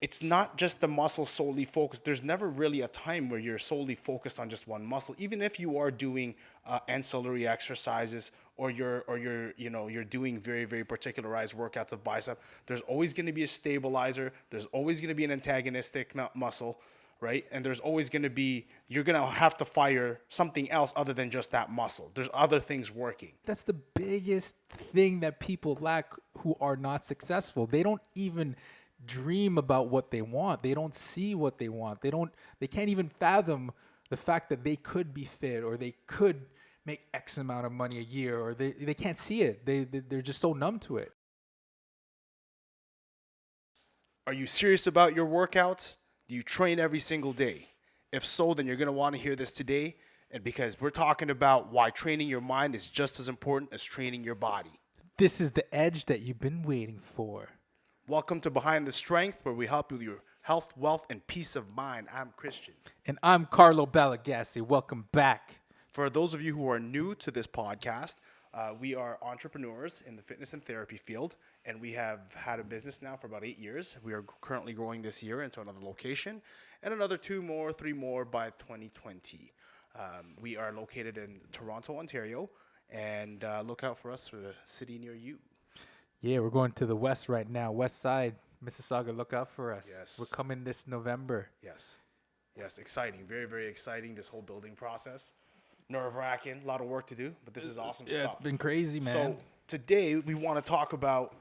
it's not just the muscle solely focused. There's never really a time where you're solely focused on just one muscle. Even if you are doing ancillary exercises, or you're doing very very particularized workouts of bicep, there's always going to be a stabilizer. There's always going to be an antagonistic muscle, right? And there's always going to be, you're going to have to fire something else other than just that muscle. There's other things working. That's the biggest thing that people lack who are not successful. They don't even dream about what they want. They don't see what they want. They can't even fathom the fact that they could be fit, or they could make X amount of money a year, or they can't see it. They're just so numb to it. Are you serious about your workouts? Do you train every single day? If so, then you're going to want to hear this today, and because we're talking about why training your mind is just as important as training your body. This is the edge that you've been waiting for. Welcome to Behind the Strength, where we help you with your health, wealth, and peace of mind. I'm Christian. And I'm Carlo Balagassi. Welcome back. For those of you who are new to this podcast, we are entrepreneurs in the fitness and therapy field, and we have had a business now for about 8 years. We are currently growing this year into another location, and another 2 more, 3 more by 2020. We are located in Toronto, Ontario, and look out for us for a city near you. Yeah, we're going to the west right now. West side, Mississauga, look out for us. Yes. We're coming this November. Yes, exciting, very, very exciting, this whole building process. Nerve-wracking, a lot of work to do, but this is awesome stuff. Yeah, it's been crazy, man. So today we want to talk about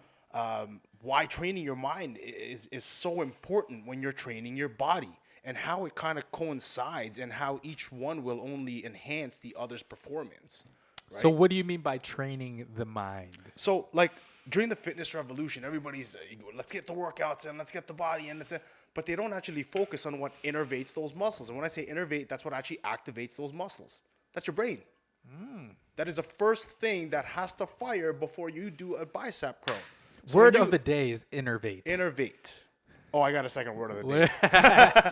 why training your mind is so important when you're training your body, and how it kind of coincides, and how each one will only enhance the other's performance. Right? So what do you mean by training the mind? So like during the fitness revolution, everybody's let's get the workouts and let's get the body and but they don't actually focus on what innervates those muscles. And when I say innervate, that's what actually activates those muscles. That's your brain. That is the first thing that has to fire before you do a bicep curl. So Word of the day is innervate. Innervate. Oh, I got a second word of the day.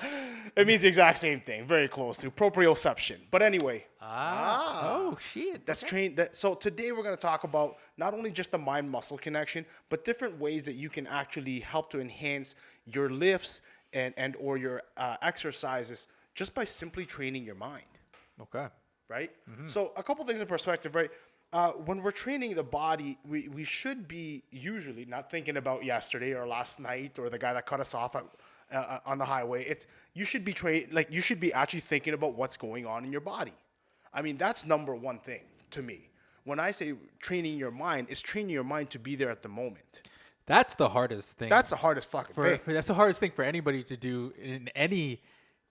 It means the exact same thing. Very close to proprioception. But anyway. Oh, shit. That's trained. So today we're going to talk about not only just the mind-muscle connection, but different ways that you can actually help to enhance your lifts and or your exercises just by simply training your mind. Okay. Right? So a couple things in perspective, right? When we're training the body, we should be usually not thinking about yesterday or last night or the guy that cut us off on the highway. You should be you should be actually thinking about what's going on in your body. I mean, that's number one thing to me. When I say training your mind, it's training your mind to be there at the moment. That's the hardest thing. That's the hardest fucking thing. That's the hardest thing for anybody to do in any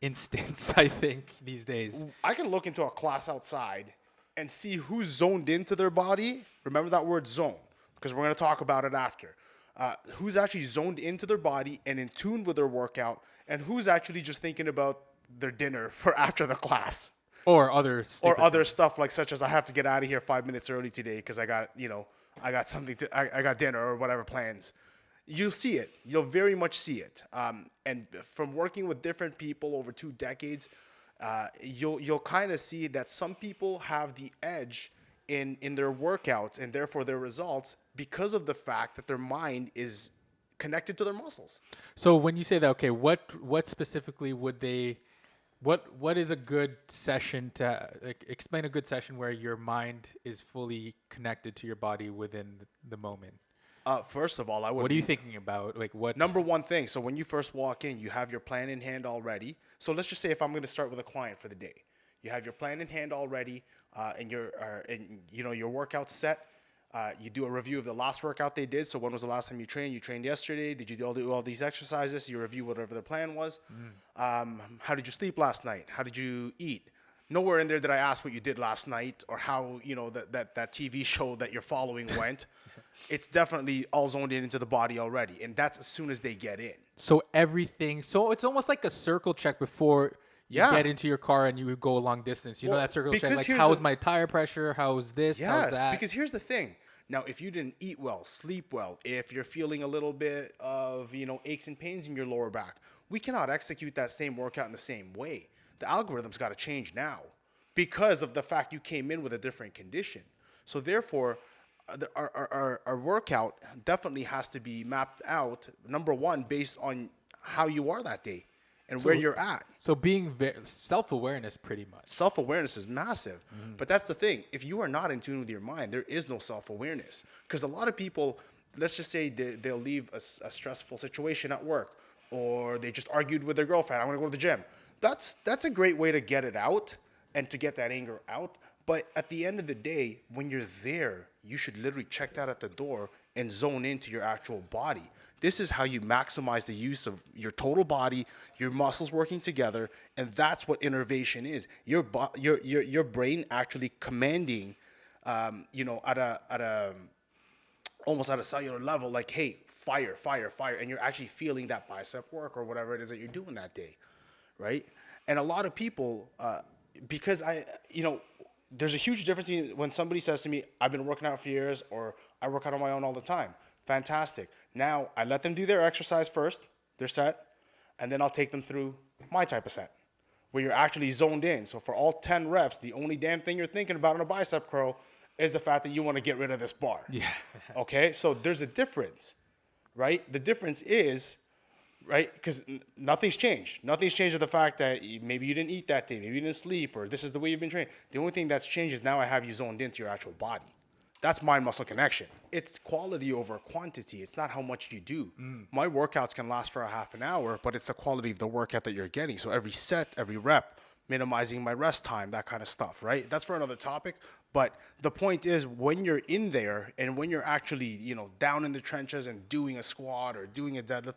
instance, I think, these days. I can look into a class outside and see who's zoned into their body. Remember that word zone, because we're going to talk about it after. Who's actually zoned into their body and in tune with their workout, and who's actually just thinking about their dinner for after the class. Or other stuff like such as I have to get out of here 5 minutes early today because I got I got dinner or whatever plans. You'll see it. You'll very much see it. And from working with different people over 2 decades, you'll kind of see that some people have the edge in their workouts and therefore their results because of the fact that their mind is connected to their muscles. So when you say that, okay, what specifically would they? What is a good session to explain a good session where your mind is fully connected to your body within the moment? First of all, What are you thinking about? Like what? Number one thing. So when you first walk in, you have your plan in hand already. So let's just say if I'm going to start with a client for the day, you have your plan in hand already, and your workout set. You do a review of the last workout they did. So when was the last time you trained? You trained yesterday. Did you do all these exercises? You review whatever the plan was. How did you sleep last night? How did you eat? Nowhere in there did I ask what you did last night or how that TV show that you're following went. It's definitely all zoned into the body already, and that's as soon as they get in. So everything. So it's almost like a circle check before you get into your car and you go a long distance. You know that circle check, like how is my tire pressure? How is this? How's that? Because here's the thing. Now, if you didn't eat well, sleep well, if you're feeling a little bit of, aches and pains in your lower back, we cannot execute that same workout in the same way. The algorithm's got to change now because of the fact you came in with a different condition. So therefore, our workout definitely has to be mapped out, number one, based on how you are that day and where you're at. So being self-awareness, pretty much. Self-awareness is massive. But that's the thing. If you are not in tune with your mind, there is no self-awareness. Because a lot of people, let's just say they'll leave a stressful situation at work, or they just argued with their girlfriend. I'm going to go to the gym. That's a great way to get it out and to get that anger out. But at the end of the day, when you're there, you should literally check that at the door and zone into your actual body. This is how you maximize the use of your total body, your muscles working together, and that's what innervation is. Your brain actually commanding, at a almost at a cellular level, like, hey, fire, fire, fire, and you're actually feeling that bicep work or whatever it is that you're doing that day, right? And a lot of people, because there's a huge difference when somebody says to me, I've been working out for years, or I work out on my own all the time. Fantastic. Now I let them do their exercise first, their set, and then I'll take them through my type of set where you're actually zoned in. So for all 10 reps, the only damn thing you're thinking about in a bicep curl is the fact that you want to get rid of this bar. Yeah. Okay. So there's a difference, right? The difference is, right, because nothing's changed. Nothing's changed with the fact that maybe you didn't eat that day, maybe you didn't sleep, or this is the way you've been trained. The only thing that's changed is now I have you zoned into your actual body. That's mind-muscle connection. It's quality over quantity. It's not how much you do. My workouts can last for a half an hour, but it's the quality of the workout that you're getting. So every set, every rep, minimizing my rest time, that kind of stuff, right? That's for another topic. But the point is, when you're in there and when you're actually, down in the trenches and doing a squat or doing a deadlift,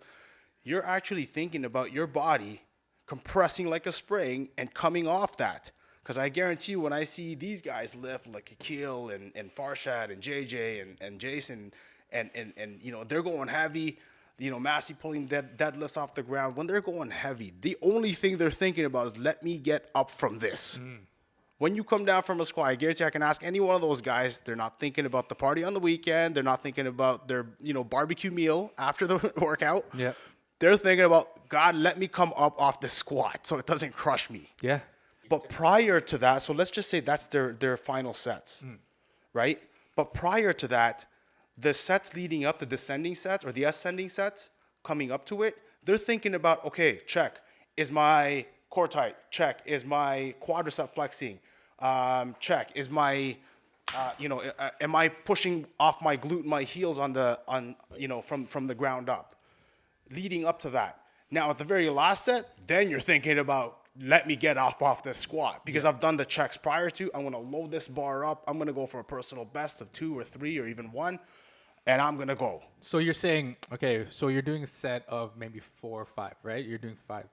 you're actually thinking about your body compressing like a spring and coming off that. Because I guarantee you, when I see these guys lift like Akil and Farshad and JJ and Jason, and they're going heavy, Massey pulling deadlifts off the ground. When they're going heavy, the only thing they're thinking about is, let me get up from this. When you come down from a squat, I guarantee I can ask any one of those guys, they're not thinking about the party on the weekend. They're not thinking about their barbecue meal after the workout. Yeah. They're thinking about, God, let me come up off this squat so it doesn't crush me. Yeah. But prior to that, so let's just say that's their final sets, right? But prior to that, the sets leading up, the descending sets or the ascending sets coming up to it, they're thinking about, okay, check. Is my core tight? Check. Is my quadricep flexing? Check. Is my, am I pushing off my glute and my heels from the ground up? Leading up to that. Now, at the very last set, then you're thinking about, let me get off this squat because I've done the checks prior to. I'm going to load this bar up. I'm going to go for a personal best of 2 or 3 or even 1, and I'm going to go. So you're saying, okay, so you're doing a set of maybe 4 or 5, right? You're doing 5.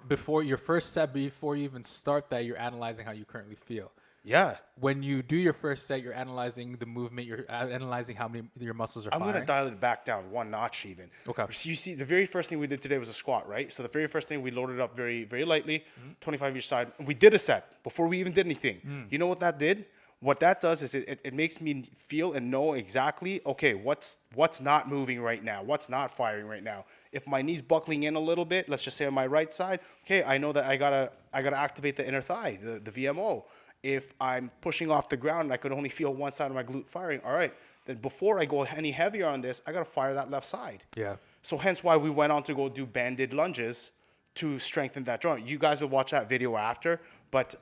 Before your first set, before you even start that, you're analyzing how you currently feel. Yeah. When you do your first set, you're analyzing the movement. You're analyzing how many your muscles are firing. I'm going to dial it back down 1 notch even. Okay. So you see, the very first thing we did today was a squat, right? So the very first thing, we loaded up very, very lightly, 25 each side. We did a set before we even did anything. You know what that did? What that does is it makes me feel and know exactly, okay, what's not moving right now? What's not firing right now? If my knee's buckling in a little bit, let's just say on my right side, okay, I know that I gotta activate the inner thigh, the VMO. If I'm pushing off the ground and I could only feel one side of my glute firing, all right, then before I go any heavier on this, I got to fire that left side. Yeah. So hence why we went on to go do banded lunges to strengthen that joint. You guys will watch that video after, but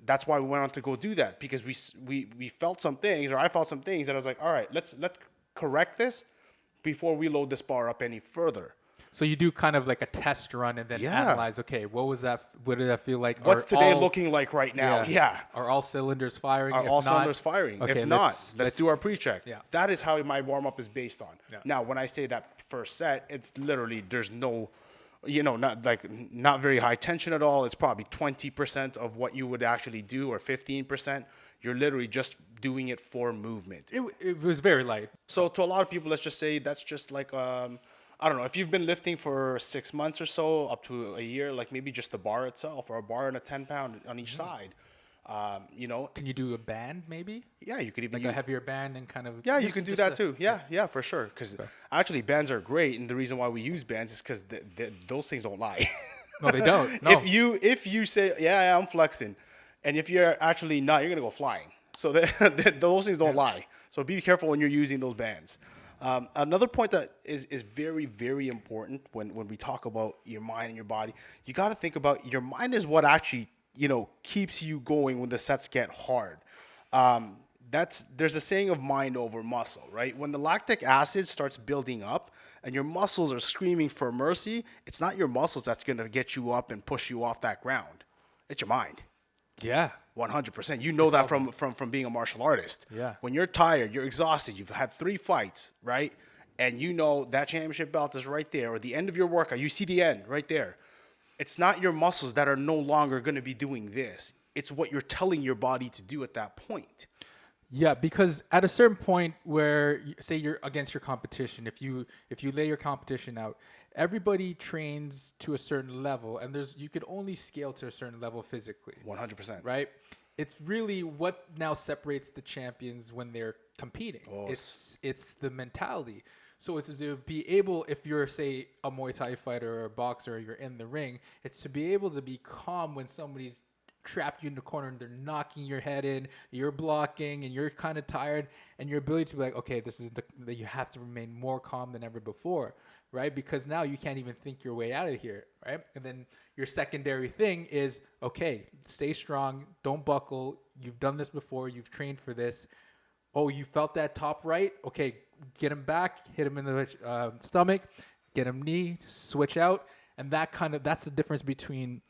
that's why we went on to go do that, because we felt some things, or I felt some things that I was like, all right, let's correct this before we load this bar up any further. So you do kind of like a test run and then analyze, okay, what was that? What did that feel like? What's today looking like right now? Yeah. Are all cylinders firing? Are all cylinders firing? Okay, if not, let's do our pre-check. Yeah. That is how my warm-up is based on. Yeah. Now, when I say that first set, it's literally, there's no, not very high tension at all. It's probably 20% of what you would actually do, or 15%. You're literally just doing it for movement. It was very light. So to a lot of people, let's just say that's just like, I don't know, if you've been lifting for 6 months or so, up to a year, like maybe just the bar itself, or a bar and a 10-pound on each side. Can you do a band maybe? Yeah, you could even like a heavier band and kind of. Yeah, you can do that too. Yeah, for sure. Because actually, bands are great, and the reason why we use bands is because those things don't lie. No, they don't. No. If you say yeah, I'm flexing, and if you're actually not, you're gonna go flying. So those things don't lie. So be careful when you're using those bands. Another point that is very, very important when we talk about your mind and your body, you got to think about your mind is what actually, keeps you going when the sets get hard. There's a saying of mind over muscle, right? When the lactic acid starts building up and your muscles are screaming for mercy, it's not your muscles that's going to get you up and push you off that ground. It's your mind. Yeah. 100%. You know that from being a martial artist. Yeah. When you're tired, you're exhausted, you've had 3 fights, right? And you know that championship belt is right there, or the end of your workout, you see the end right there. It's not your muscles that are no longer going to be doing this. It's what you're telling your body to do at that point. Yeah, because at a certain point where say you're against your competition, if you lay your competition out, everybody trains to a certain level, and you could only scale to a certain level physically. 100%. Right? It's really what now separates the champions when they're competing. Oh, It's the mentality. So it's to be able, if you're say a Muay Thai fighter or a boxer, or you're in the ring, it's to be able to be calm when somebody's trapped you in the corner and they're knocking your head in, you're blocking, and you're kind of tired, and your ability to be like, okay, this is that you have to remain more calm than ever before, right? Because now you can't even think your way out of here, right? And then your secondary thing is, okay, stay strong, don't buckle. You've done this before, you've trained for this. Oh, you felt that top right? Okay, get him back, hit him in the stomach, get him knee, switch out, and that's the difference between,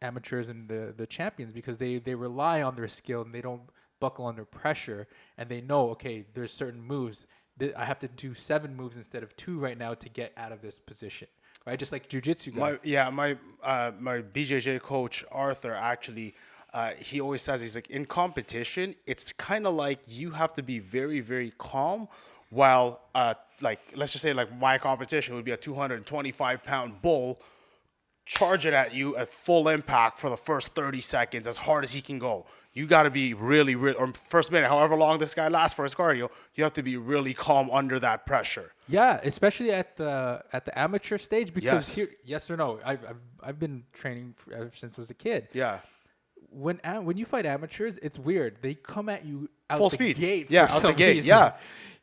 amateurs and the champions, because they rely on their skill and they don't buckle under pressure, and they know, okay, there's certain moves that I have to do 7 moves instead of 2 right now to get out of this position, right? Just like jiu-jitsu guy. My BJJ coach Arthur actually, he always says, he's like, in competition, it's kind of like you have to be very, very calm while let's just say like my competition would be a 225-pound bull. Charge it at you at full impact for the first 30 seconds as hard as he can go. You got to be really, or first minute, however long this guy lasts for his cardio, you have to be really calm under that pressure. Yeah, especially at the amateur stage, because Yes. yes or no, I've been training ever since I was a kid. Yeah. When you fight amateurs, it's weird. They come at you out Full the speed. gate. Yeah, for out some the gate. reason. Yeah.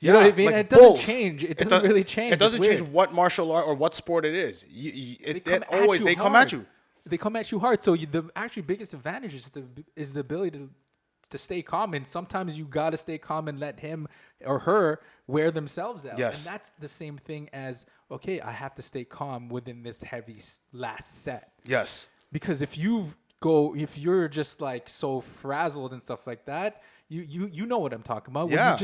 You know what I mean? Like And it doesn't bulls. change. It doesn't really change. It doesn't It's change weird. what martial art or what sport it is. They come at hard. you. They come at you hard. So the actually biggest advantage is the ability to stay calm. And sometimes you got to stay calm and let him or her wear themselves out. Yes. And that's the same thing as, okay, I have to stay calm within this heavy last set. Yes. Because if you're just like so frazzled and stuff like that, you know what I'm talking about. When Yeah.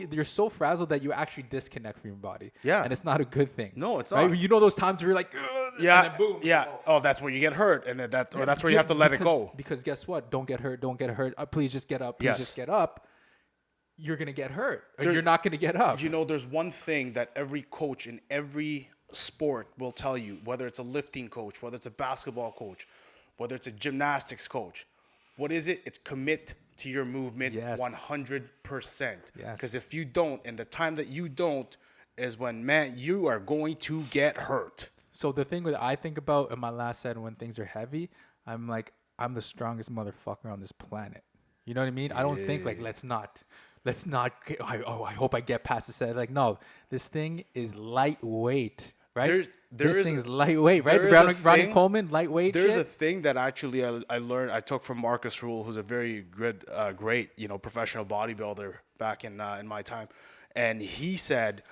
you're so frazzled that you actually disconnect from your body. Yeah. And it's not a good thing. No, it's right? not. You know those times where you're like, "Ugh," Yeah. and then boom. Yeah. Oh. Oh, that's where you get hurt, and that's where you have to let it go. Because guess what? Don't get hurt. Don't get hurt. Please just get up. Please Yes. just get up. You're going to get hurt. Or There- you're not going to get up. There's one thing that every coach in every sport will tell you, whether it's a lifting coach, whether it's a basketball coach, whether it's a gymnastics coach. What is it? It's commit to your movement. Yes. 100%. Yes. Because if you don't, and the time that you don't is when, man, you are going to get hurt. So the thing that I think about in my last set when things are heavy, I'm like, I'm the strongest motherfucker on this planet. You know what I mean? I don't think like, let's not I hope I get past the set. Like, no, this thing is lightweight, right? This thing is lightweight, right? Ronnie Coleman, lightweight. There's shit. a thing that actually I took from Marcus Rule, who's a very good, great, professional bodybuilder back in my time. And he said,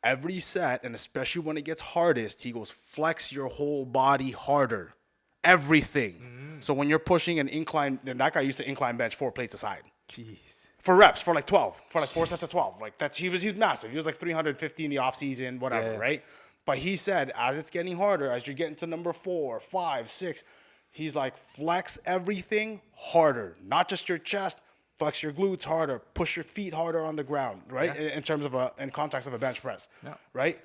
every set, and especially when it gets hardest, he goes, flex your whole body harder. Everything. So when you're pushing an incline, and that guy used to incline bench 4 plates aside. Jeez. For reps, for like 12, for like 4 sets of 12. Like he's massive. He was like 350 in the off season, whatever, Yeah. right? But he said, as it's getting harder, as you're getting to number 4, 5, 6, he's like, flex everything harder. Not just your chest, flex your glutes harder, push your feet harder on the ground, right? Yeah. In terms of in context of a bench press, Yeah. right?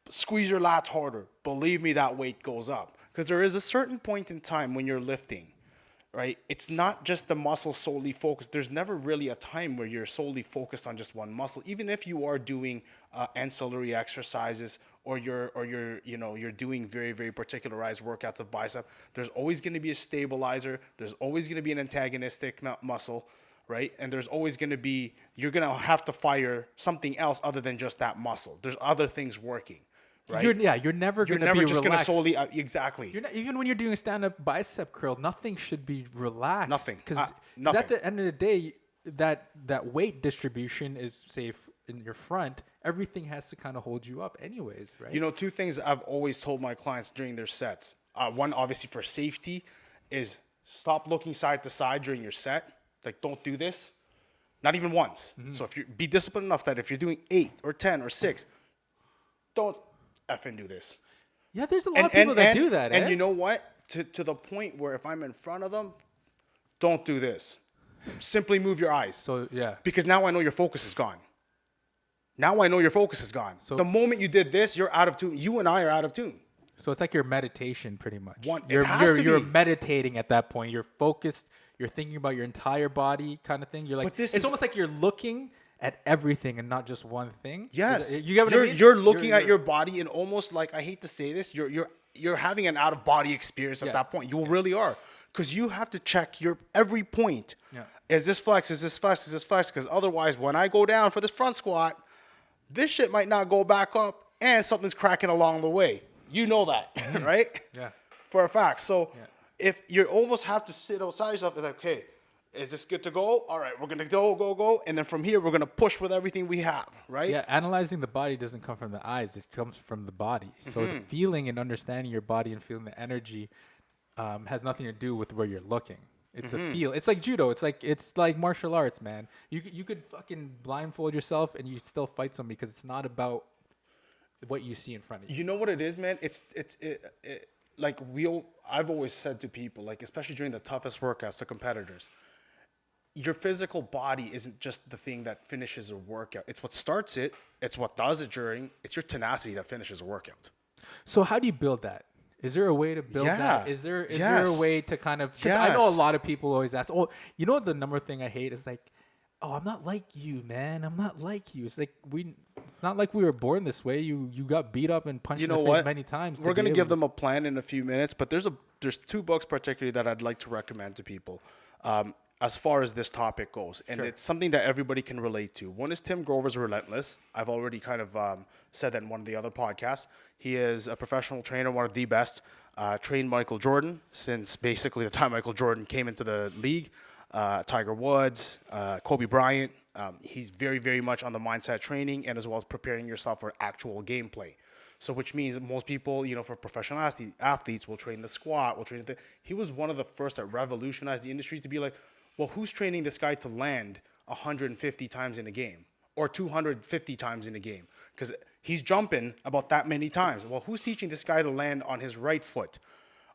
Squeeze your lats harder. Believe me, that weight goes up. Because there is a certain point in time when you're lifting, right? It's not just the muscle solely focused. There's never really a time where you're solely focused on just one muscle. Even if you are doing ancillary exercises or you're doing very, very particularized workouts of bicep, there's always going to be a stabilizer. There's always going to be an antagonistic muscle. right? And there's always going to be, you're going to have to fire something else other than just that muscle. There's other things working, right? You're never You're going to never be just going to relaxed. solely, exactly. You're not, even when you're doing a stand-up bicep curl, nothing should be relaxed. Nothing. Because Nothing. at the end of the day, that weight distribution is safe in your front. Everything has to kind of hold you up anyways, right? You know, two things I've always told my clients during their sets. One, obviously for safety, is stop looking side to side during your set. Like, don't do this. Not even once. So if you be disciplined enough that if you're doing 8 or 10 or 6, don't effing do this. Yeah, there's a lot of people that do that. And you know what? To the point where if I'm in front of them, don't do this. Simply move your eyes. So yeah. Because now I know your focus is gone. Now I know your focus is gone. So the moment you did this, you're out of tune. You and I are out of tune. So it's like your meditation, pretty much. You're meditating at that point. You're focused. You're thinking about your entire body, kind of thing. You're like, it's almost like you're looking at everything and not just one thing. Yes, you get what I mean? You're looking at your body and almost like, I hate to say this, you're having an out of body experience at that point. You really are, because you have to check your every point. Yeah. Is this flex? Is this flex? Is this flex? Because otherwise, when I go down for this front squat, this shit might not go back up, and something's cracking along the way. You know that, right? Yeah. For a fact. So if you almost have to sit outside yourself and like, okay, is this good to go? All right, we're going to go. And then from here, we're going to push with everything we have, right? Yeah, analyzing the body doesn't come from the eyes. It comes from the body. So the feeling and understanding your body and feeling the energy has nothing to do with where you're looking. It's a feel. It's like judo. It's like martial arts, man. You could fucking blindfold yourself and you still fight somebody because it's not about what you see in front of you. You know what it is, man? I've always said to people, like, especially during the toughest workouts to competitors, your physical body isn't just the thing that finishes a workout. It's what starts it. It's what does it during. It's your tenacity that finishes a workout. So how do you build that? Is there a way to build that? Is there a way to kind of, because I know a lot of people always ask, oh, you know what the number thing I hate is like, oh, I'm not like you, man. I'm not like you. It's like not like we were born this way. You got beat up and punched in the face many times. We're gonna give them a plan in a few minutes, but there's 2 books particularly that I'd like to recommend to people, as far as this topic goes, and it's something that everybody can relate to. One is Tim Grover's Relentless. I've already kind of said that in one of the other podcasts. He is a professional trainer, one of the best. Trained Michael Jordan since basically the time Michael Jordan came into the league. Tiger Woods, Kobe Bryant. He's very, very much on the mindset training and as well as preparing yourself for actual gameplay. So which means most people, for professional athletes will train the squat, he was one of the first that revolutionized the industry to be like, well, who's training this guy to land 150 times in a game or 250 times in a game? Because he's jumping about that many times. Well, who's teaching this guy to land on his right foot,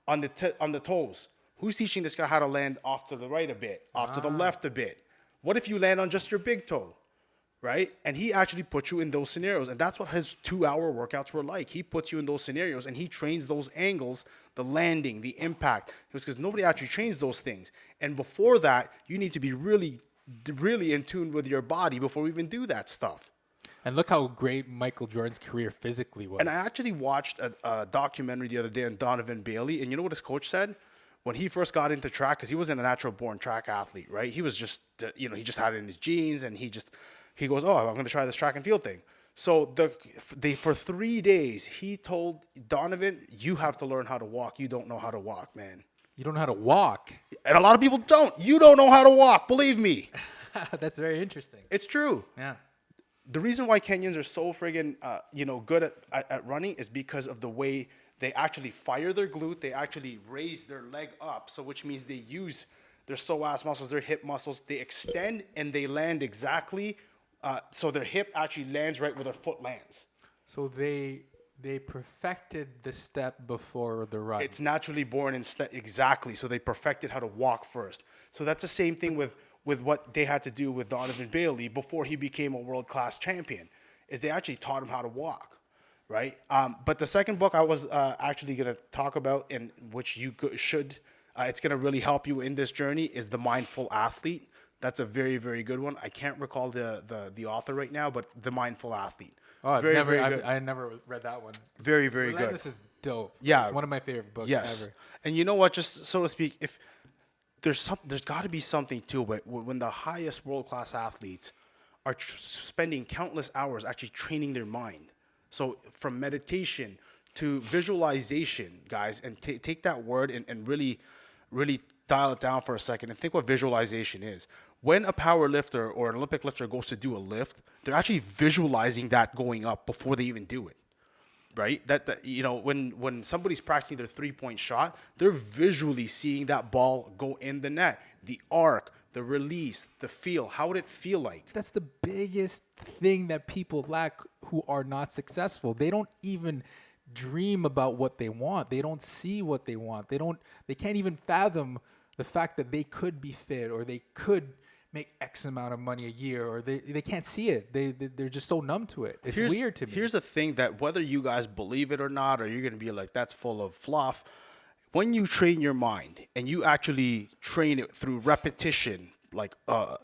on the toes? Who's teaching this guy how to land off to the right a bit, off to the left a bit? What if you land on just your big toe, right? And he actually puts you in those scenarios. And that's what his 2-hour workouts were like. He puts you in those scenarios and he trains those angles, the landing, the impact. It was because nobody actually trains those things. And before that, you need to be really, really in tune with your body before we even do that stuff. And look how great Michael Jordan's career physically was. And I actually watched a documentary the other day on Donovan Bailey. And you know what his coach said? When he first got into track, because he wasn't a natural born track athlete, right? He was just, he just had it in his genes, and he goes, oh, I'm going to try this track and field thing. So for 3 days, he told Donovan, you have to learn how to walk. You don't know how to walk, man. You don't know how to walk. And a lot of people don't. You don't know how to walk. Believe me. That's very interesting. It's true. Yeah. The reason why Kenyans are so friggin', good at running is because of the way they actually fire their glute. They actually raise their leg up. So which means they use their psoas muscles, their hip muscles. They extend and they land exactly. So their hip actually lands right where their foot lands. So they perfected the step before the run. It's naturally born in exactly. So they perfected how to walk first. So that's the same thing with what they had to do with Donovan Bailey before he became a world-class champion, is they actually taught him how to walk, right? But the second book I was actually going to talk about, in which you should, it's going to really help you in this journey, is The Mindful Athlete. That's a very, very good one. I can't recall the author right now, but The Mindful Athlete. Oh, very good. I never read that one. Very, very good. This is dope. Yeah. It's one of my favorite books ever. And you know what, just so to speak, if there's got to be something to it when the highest world class athletes are spending countless hours actually training their mind. So from meditation to visualization, guys, and take that word and really dial it down for a second and think what visualization is. When a power lifter or an Olympic lifter goes to do a lift, they're actually visualizing that going up before they even do it. Right? That when somebody's practicing their 3-point shot, they're visually seeing that ball go in the net, the arc, the release, the feel. How would it feel like? That's the biggest thing that people lack who are not successful. They don't even dream about what they want. They don't see what they want. They can't even fathom the fact that they could be fit or they could make X amount of money a year, or they can't see it. They're just so numb to it. It's weird to me. Here's the thing that whether you guys believe it or not, or you're going to be like, that's full of fluff. When you train your mind and you actually train it through repetition, like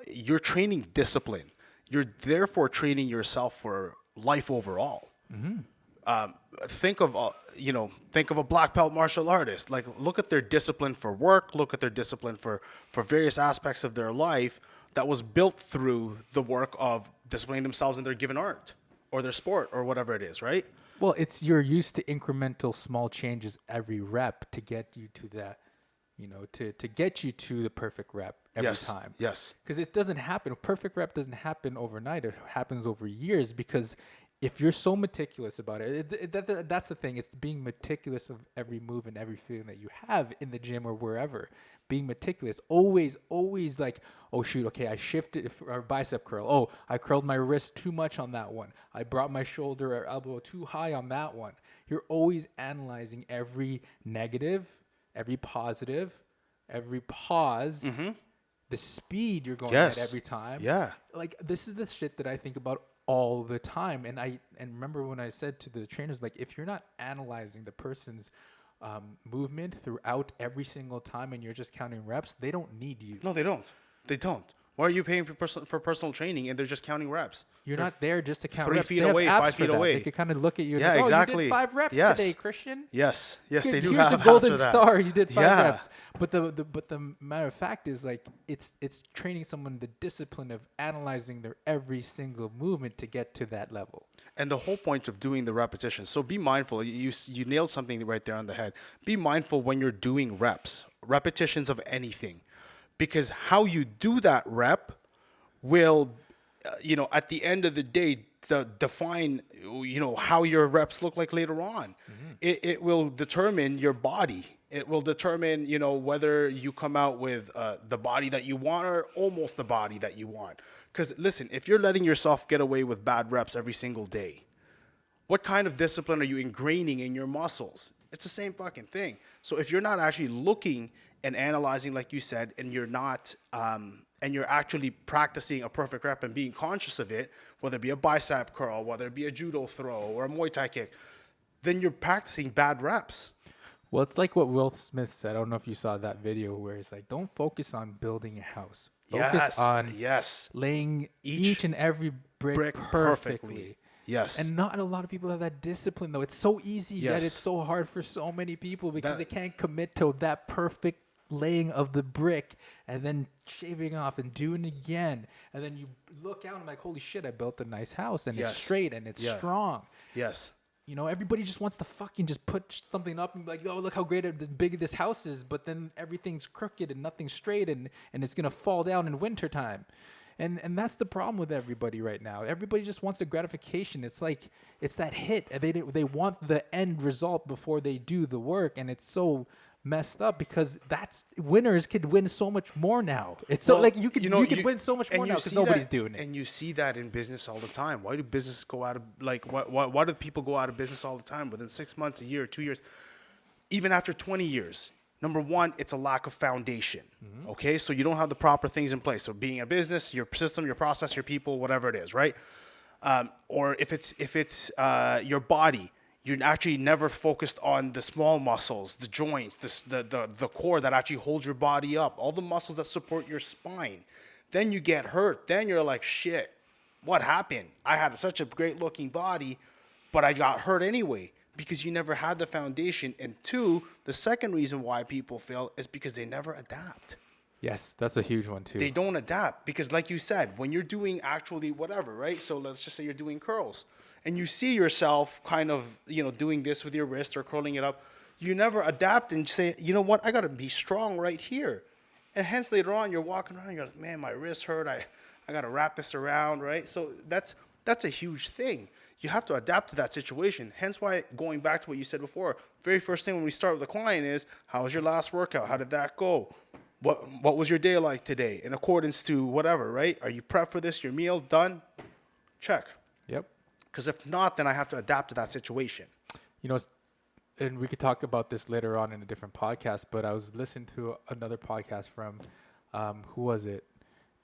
you're training discipline. You're therefore training yourself for life overall. Think of a black belt martial artist. Like, look at their discipline for work. Look at their discipline for various aspects of their life that was built through the work of disciplining themselves in their given art or their sport or whatever it is, right? Well, you're used to incremental small changes every rep to get you to that, to get you to the perfect rep every time. Yes. Because it doesn't happen. A perfect rep doesn't happen overnight. It happens over years, because if you're so meticulous about it, that's the thing. It's being meticulous of every move and every feeling that you have in the gym or wherever. Being meticulous, always like, oh shoot, okay, I shifted or bicep curl. Oh, I curled my wrist too much on that one. I brought my shoulder or elbow too high on that one. You're always analyzing every negative, every positive, every pause, the speed you're going at every time. Yeah. Like, this is the shit that I think about all the time. And remember when I said to the trainers, like, if you're not analyzing the person's movement throughout every single time and you're just counting reps, they don't need you. No, they don't. They don't. Why are you paying for personal training and they're just counting reps? You're not there just to count 3 reps. feet They have away, apps 5 for feet that. away. They could kind of look at you and Yeah, like, oh, exactly. you did 5 reps Yes. today, Christian. Yes, they do Here's have a apps golden for that. star. You did 5 Yeah. reps. But the matter of fact is, like, it's training someone the discipline of analyzing their every single movement to get to that level. And the whole point of doing the repetition. So be mindful. You nailed something right there on the head. Be mindful when you're doing repetitions of anything, because how you do that rep will, at the end of the day, define, how your reps look like later on. It will determine your body. It will determine, whether you come out with the body that you want or almost the body that you want. Because listen, if you're letting yourself get away with bad reps every single day, what kind of discipline are you ingraining in your muscles? It's the same fucking thing. So if you're not actually looking and analyzing, like you said, and you're not, and you're actually practicing a perfect rep and being conscious of it, whether it be a bicep curl, whether it be a judo throw or a Muay Thai kick, then you're practicing bad reps. Well, it's like what Will Smith said. I don't know if you saw that video where it's like, don't focus on building a house. Focus on laying each and every brick perfectly. Yes. And not a lot of people have that discipline, though. It's so easy, yet it's so hard for so many people because they can't commit to that perfect laying of the brick and then shaving off and doing it again. And then you look out and like, holy shit, I built a nice house and it's straight and it's strong. Yes. Everybody just wants to fucking just put something up and be like, oh, look how big this house is. But then everything's crooked and nothing's straight and it's going to fall down in wintertime. And that's the problem with everybody right now. Everybody just wants the gratification. It's like, it's that hit. They want the end result before they do the work. And it's so messed up because winners could win so much more now. It's so like you could win so much more now because nobody's doing it. And you see that in business all the time. Why do businesses go out of why do people go out of business all the time within 6 months, a year, 2 years, even after 20 years? Number one, it's a lack of foundation. Okay, so you don't have the proper things in place. So being a business, your system, your process, your people, whatever it is, right? Or if it's your body. You're actually never focused on the small muscles, the joints, the core that actually holds your body up, all the muscles that support your spine. Then you get hurt. Then you're like, shit, what happened? I had such a great looking body, but I got hurt anyway because you never had the foundation. And two, the second reason why people fail is because they never adapt. Yes, that's a huge one too. They don't adapt because, like you said, when you're doing actually whatever, right? So let's just say you're doing curls and you see yourself kind of, doing this with your wrist or curling it up. You never adapt and say, you know what? I got to be strong right here. And hence later on, you're walking around, you're like, man, my wrist hurt. I got to wrap this around, right? So that's a huge thing. You have to adapt to that situation. Hence why, going back to what you said before, very first thing when we start with a client is, how was your last workout? How did that go? What was your day like today? In accordance to whatever, right? Are you prepped for this? Your meal done? Check. Yep. Because if not, then I have to adapt to that situation. And we could talk about this later on in a different podcast, but I was listening to another podcast from, who was it?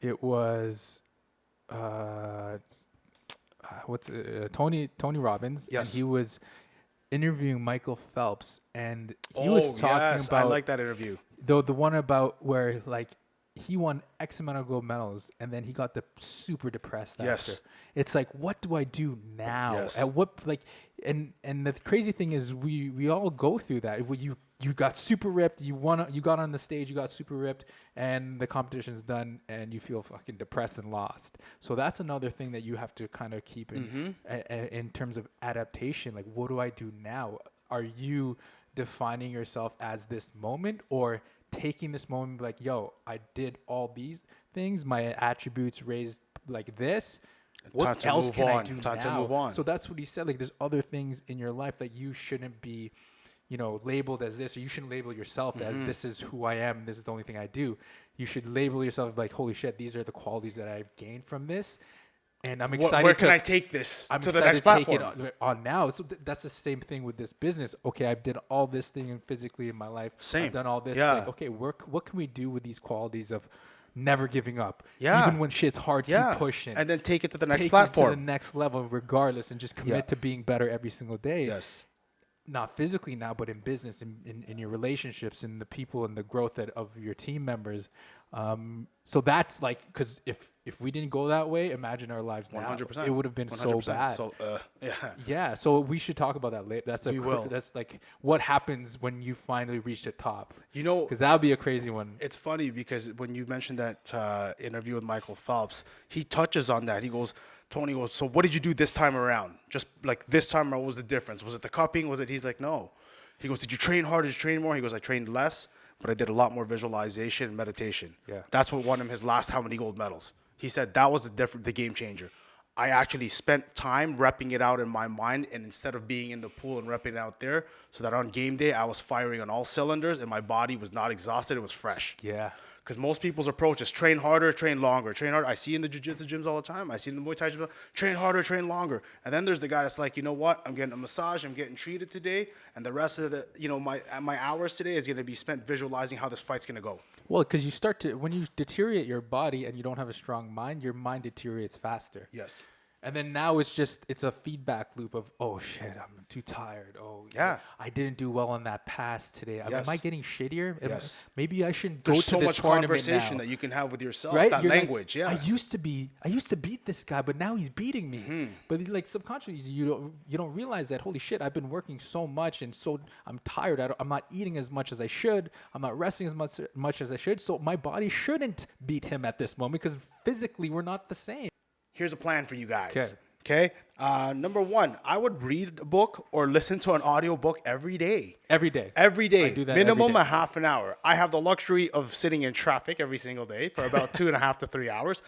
It was, Tony Robbins. Yes. And he was interviewing Michael Phelps, and he was talking about, I like that interview. the one about where like he won X amount of gold medals and then he got super depressed after. Yes. It's like, what do I do now? Yes. At what, like, and the crazy thing is we all go through that. You got super ripped, you got on the stage, you got super ripped, and the competition's done and you feel fucking depressed and lost. So that's another thing that you have to kind of keep in terms of adaptation. Like, what do I do now? Are you defining yourself as this moment, or taking this moment and be like, yo, I did all these things, my attributes raised like this, what else can I do now? Time to move on. So that's what he said. Like, there's other things in your life that you shouldn't be, labeled as this, or you shouldn't label yourself as this is who I am, this is the only thing I do. You should label yourself like, holy shit, these are the qualities that I've gained from this. And I'm excited. Where can I take this to the next platform? Take it on now. So that's the same thing with this business. Okay, I did all this thing physically in my life. Same. I've done all this. Yeah. Like, okay, what can we do with these qualities of never giving up? Yeah. Even when shit's hard, keep pushing. And then take it to the next take platform. it to the next level regardless, and just commit to being better every single day. Yes. Not physically now, but in business, in your relationships, in the people, and the growth of your team members. So that's like, because if we didn't go that way, imagine our lives now. 100%. It would have been so bad. So, yeah. Yeah, so we should talk about that later. We will. That's like what happens when you finally reach the top. Because that would be a crazy one. It's funny because when you mentioned that interview with Michael Phelps, he touches on that. Tony goes, so what did you do this time around? Just like this time around, what was the difference? Was it the cupping? He's like, no. He goes, did you train hard? Did you train more? He goes, I trained less, but I did a lot more visualization and meditation. Yeah. That's what won him his last how many gold medals. He said that was the game changer. I actually spent time repping it out in my mind, and instead of being in the pool and repping it out there, so that on game day I was firing on all cylinders and my body was not exhausted, it was fresh. Yeah. Because most people's approach is train harder, train longer, train harder. I see in the jiu-jitsu gyms all the time. I see in the Muay Thai gyms, train harder, train longer. And then there's the guy that's like, you know what? I'm getting a massage. I'm getting treated today. And the rest of the, my hours today is going to be spent visualizing how this fight's going to go. Well, because when you deteriorate your body and you don't have a strong mind, your mind deteriorates faster. Yes. And then now it's a feedback loop of, oh shit, I'm too tired. Oh yeah, I didn't do well on that pass today. Yes. Am I getting shittier? Yes. Maybe I shouldn't go There's to so this much tournament conversation now. that you can have with yourself. Right? That You're language. Like, yeah. I used to beat this guy, but now he's beating me. But like subconsciously, you don't realize that. Holy shit! I've been working so much, and so I'm tired. I'm not eating as much as I should. I'm not resting as much as I should. So my body shouldn't beat him at this moment because physically we're not the same. Here's a plan for you guys. Okay. Okay. Number one, I would read a book or listen to an audio book every day. Every day. Every day. I do that Minimum every day. a half an hour. I have the luxury of sitting in traffic every single day for about 2.5 to 3 hours.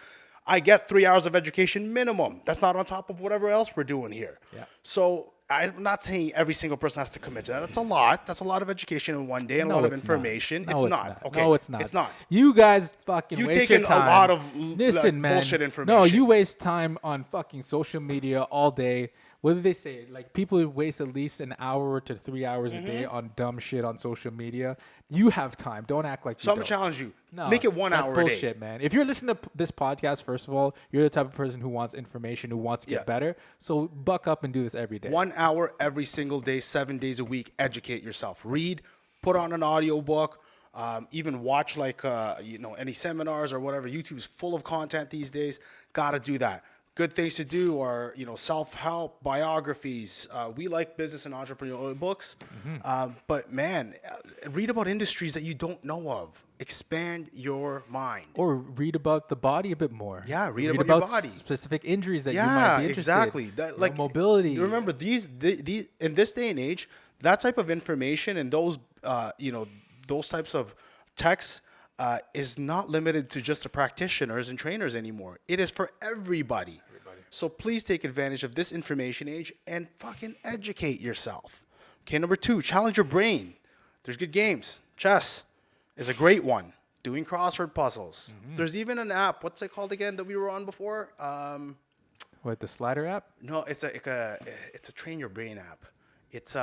I get 3 hours of education minimum. That's not on top of whatever else we're doing here. Yeah. So I'm not saying every single person has to commit to that. That's a lot. That's a lot of education in one day and a lot of information. It's not. Okay. No, it's not. It's not. You guys fucking You waste taking your time. a lot of Listen, man. bullshit information. No, you waste time on fucking social media all day. What do they say? Like, people who waste at least an hour to 3 hours a day on dumb shit on social media. You have time. Don't act like you So I'm don't. going to challenge you. No, Make it 1 hour That's a day. bullshit, man. If you're listening to this podcast, first of all, you're the type of person who wants information, who wants to get better. So buck up and do this every day. 1 hour every single day, 7 days a week. Educate yourself. Read. Put on an audio book. Even watch any seminars or whatever. YouTube's full of content these days. Got to do that. good things to do are, self-help biographies. We like business and entrepreneurial books, but man, read about industries that you don't know of. Expand your mind. Or read about the body a bit more. Yeah, read about your body. Specific injuries that you might Yeah, be interested. exactly. That You know, mobility. Remember these in this day and age, that type of information and those those types of texts is not limited to just the practitioners and trainers anymore. It is for everybody. So please take advantage of this information age and fucking educate yourself. Okay, number 2, challenge your brain. There's good games. Chess is a great one. Doing crossword puzzles. There's even an app. What's it called again that we were on before? What, the Slider app? No, it's a train your brain app. It's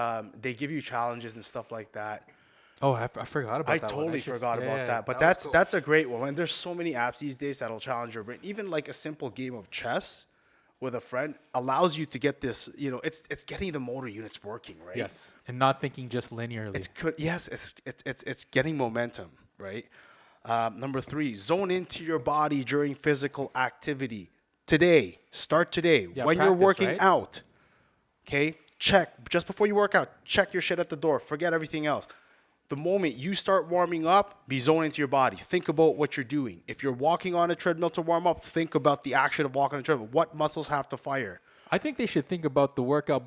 they give you challenges and stuff like that. Oh, I forgot about that. I totally forgot about that. But that was cool. that's a great one. And there's so many apps these days that'll challenge your brain. Even like a simple game of chess with a friend allows you to get this. It's getting the motor units working, right? Yes, and not thinking just linearly. It's getting momentum, right? Number 3, zone into your body during physical activity. Start today. When you're working out, okay? Check just before you work out. Check your shit at the door. Forget everything else. The moment you start warming up, be zoned into your body. Think about what you're doing. If you're walking on a treadmill to warm up, think about the action of walking on a treadmill. What muscles have to fire? I think they should think about the workout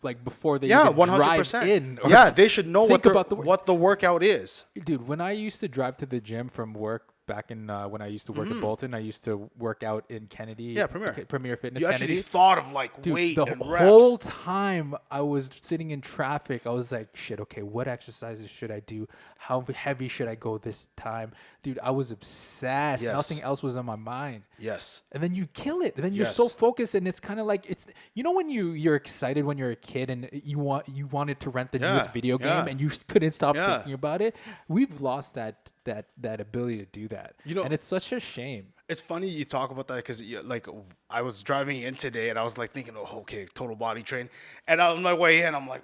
like before they even 100%. Drive in. Yeah, they should know what the workout is. Dude, when I used to drive to the gym from work back in when I used to work at Bolton, I used to work out in Kennedy. Yeah, Premier Fitness. You Kennedy. actually thought of like Dude, weight the and reps. whole time I was sitting in traffic, I was like, shit, okay, what exercises should I do? How heavy should I go this time? Dude, I was obsessed. Yes. Nothing else was on my mind. Yes. And then you kill it. And then you're so focused, and it's kind of like when you're excited when you're a kid and you wanted to rent the newest video game and you couldn't stop thinking about it. We've lost that ability to do that. And it's such a shame. It's funny you talk about that because like I was driving in today and I was like thinking, oh, okay, total body train, and on my way in I'm like.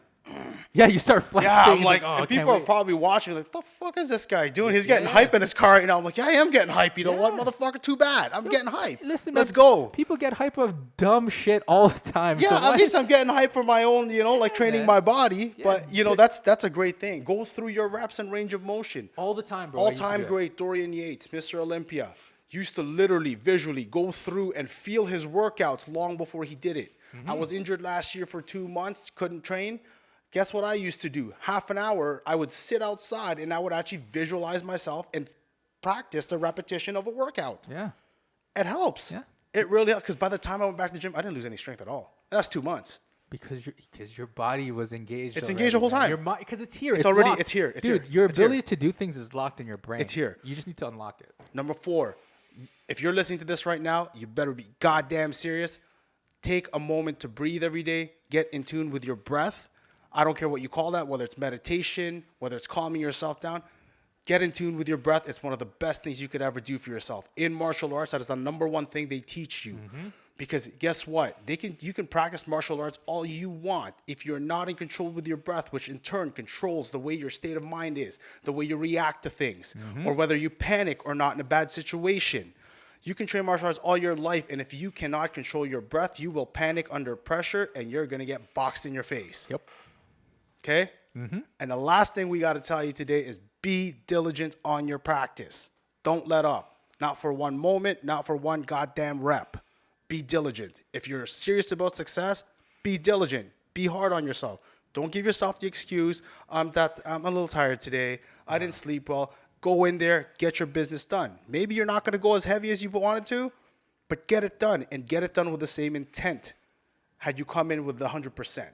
Yeah, you start flexing. Yeah, I'm like, and people are probably watching like, what the fuck is this guy doing? He's getting hype in his car. I'm like, yeah, I am getting hype. You know what, motherfucker? Too bad. I'm getting hype. Listen, let's go. People get hype of dumb shit all the time. Yeah, at least I'm getting hype for my own, like training my body. Yeah, but that's a great thing. Go through your reps and range of motion all the time, bro. All-time great Dorian Yates, Mr. Olympia, used to literally visually go through and feel his workouts long before he did it. I was injured last year for 2 months, couldn't train. Guess what I used to do? Half an hour, I would sit outside and I would actually visualize myself and practice the repetition of a workout. Yeah. It helps. Yeah. It really helps because by the time I went back to the gym, I didn't lose any strength at all. And that's 2 months. Because your body was engaged. It's engaged the whole time. Because it's here. It's here. Dude, your ability to do things is locked in your brain. It's here. You just need to unlock it. Number 4, if you're listening to this right now, you better be goddamn serious. Take a moment to breathe every day. Get in tune with your breath. I don't care what you call that, whether it's meditation, whether it's calming yourself down. Get in tune with your breath. It's one of the best things you could ever do for yourself. In martial arts, that is the number one thing they teach you. Because guess what? You can practice martial arts all you want. If you're not in control with your breath, which in turn controls the way your state of mind is, the way you react to things, or whether you panic or not in a bad situation. You can train martial arts all your life, and if you cannot control your breath, you will panic under pressure, and you're going to get boxed in your face. Yep. Okay? And the last thing we got to tell you today is be diligent on your practice. Don't let up. Not for one moment, not for one goddamn rep. Be diligent. If you're serious about success, be diligent. Be hard on yourself. Don't give yourself the excuse, I'm a little tired today. I didn't sleep well. Go in there, get your business done. Maybe you're not going to go as heavy as you wanted to, but get it done, and get it done with the same intent had you come in with the 100%.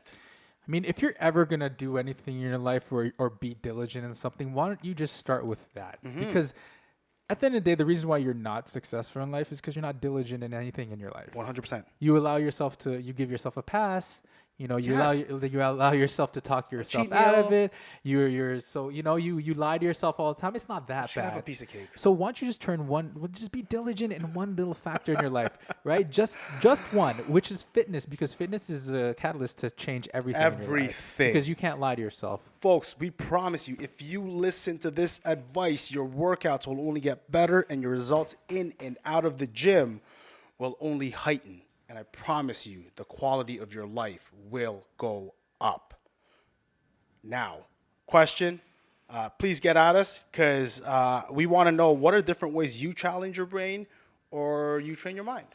I mean, if you're ever going to do anything in your life or be diligent in something, why don't you just start with that? Because at the end of the day, the reason why you're not successful in life is because you're not diligent in anything in your life. 100%. You give yourself a pass. You allow yourself to talk yourself out of it. You lie to yourself all the time. It's not that bad. Have a piece of cake. So why don't you just be diligent in one little factor in your life, right? Just one, which is fitness, because fitness is a catalyst to change everything. Everything. Because you can't lie to yourself. Folks, we promise you, if you listen to this advice, your workouts will only get better and your results in and out of the gym will only heighten. and I promise you the quality of your life will go up. Now, question, please get at us, because we want to know what are different ways you challenge your brain or you train your mind.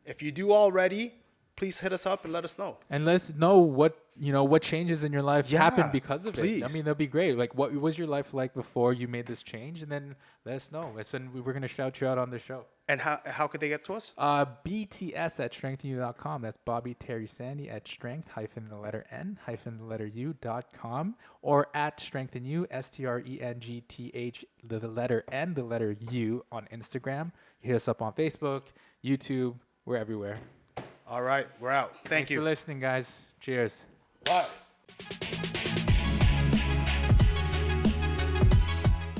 If you do already, please hit us up and let us know. And let us know what changes in your life happened because of it. I please. mean, that'd be great. Like, what was your life like before you made this change? And then let us know. We're going to shout you out on the show. And how could they get to us? BTS at strengthnu.com. That's Bobby Terry Sandy at strength the letter N the letter U.com, or at strengthnu, STRENGTH, the letter N, the letter U on Instagram. Hit us up on Facebook, YouTube. We're everywhere. All right, we're out. Thank you Thanks for listening, guys. Cheers. Bye.